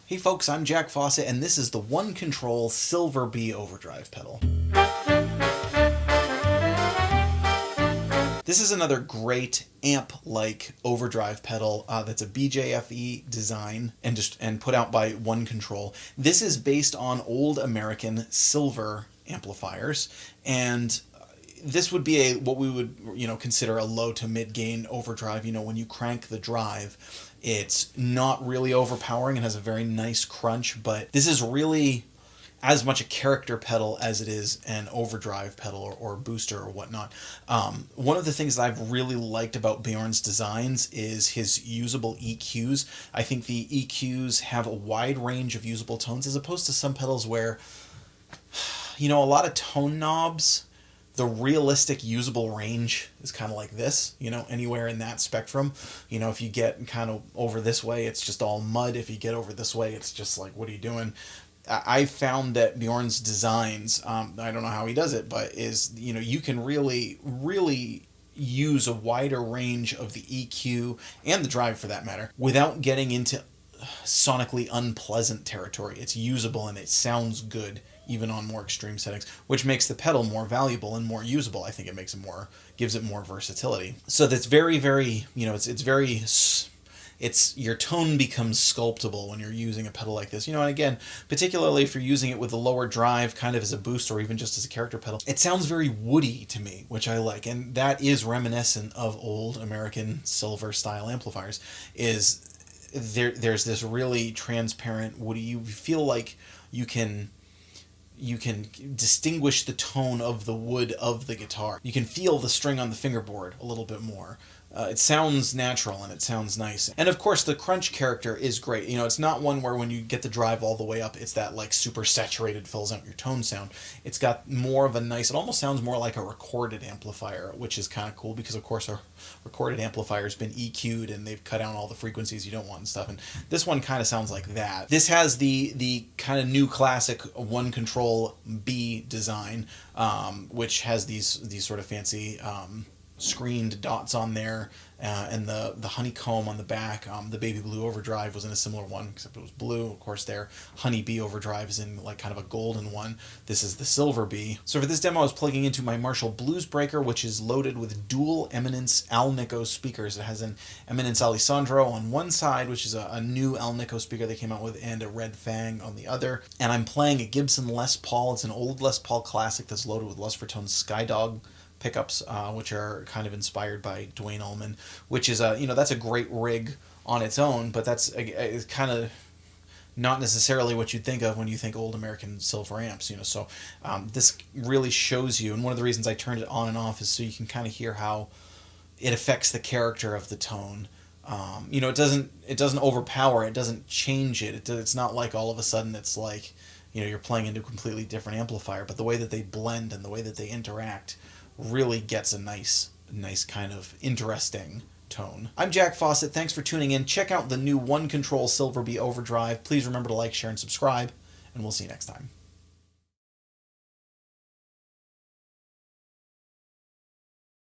Hey folks, I'm Jack Fossett, and this is the One Control Silvery Overdrive pedal. This is another great amp-like overdrive pedal that's a BJFe design and put out by One Control. This is based on old American silver amplifiers, and this would be what we would consider a low to mid gain overdrive. When you crank the drive, it's not really overpowering and has a very nice crunch, but this is really as much a character pedal as it is an overdrive pedal or booster or whatnot. One of the things that I've really liked about Bjorn's designs is his usable EQs. I think the EQs have a wide range of usable tones as opposed to some pedals where, a lot of tone knobs, the realistic usable range is kind of like this, anywhere in that spectrum. If you get kind of over this way, it's just all mud. If you get over this way, it's just like, what are you doing? I found that Bjorn's designs, I don't know how he does it, but you can really, really use a wider range of the EQ and the drive for that matter without getting into sonically unpleasant territory. It's usable and it sounds good even on more extreme settings, which makes the pedal more valuable and more usable. I think it gives it more versatility. So that's very, very, your tone becomes sculptable when you're using a pedal like this. And again, particularly if you're using it with a lower drive kind of as a boost or even just as a character pedal, it sounds very woody to me, which I like. And that is reminiscent of old American silver style amplifiers. There's this really transparent woody, you feel like you can distinguish the tone of the wood of the guitar. You can feel the string on the fingerboard a little bit more. It sounds natural and it sounds nice. And of course the crunch character is great. It's not one where when you get the drive all the way up, it's that like super saturated, fills out your tone sound. It's got more of a nice, it almost sounds more like a recorded amplifier, which is kind of cool because of course our recorded amplifier's been EQ'd and they've cut out all the frequencies you don't want and stuff. And this one kind of sounds like that. This has the kind of new classic One Control B design, which has these sort of fancy screened dots on there, and the honeycomb on the back. The baby blue overdrive was in a similar one, except it was blue. Of course, their honey bee overdrive is in like kind of a golden one. This is the silver bee. So for this demo, I was plugging into my Marshall Blues Breaker, which is loaded with dual Eminence Alnico speakers. It has an Eminence Alessandro on one side, which is a new Alnico speaker they came out with, and a Red Fang on the other. And I'm playing a Gibson Les Paul. It's an old Les Paul classic that's loaded with Lusvertone Skydog pickups, which are kind of inspired by Duane Allman, which is that's a great rig on its own, but it's kind of not necessarily what you'd think of when you think old American silver amps. So this really shows you, and one of the reasons I turned it on and off is so you can kind of hear how it affects the character of the tone. It doesn't overpower, it doesn't change it. It's not like all of a sudden it's like you're playing into a completely different amplifier, but the way that they blend and the way that they interact really gets a nice kind of interesting tone. I'm Jack Fossett. Thanks for tuning in. Check out the new One Control Silvery Overdrive. Please remember to like, share, and subscribe, and we'll see you next time.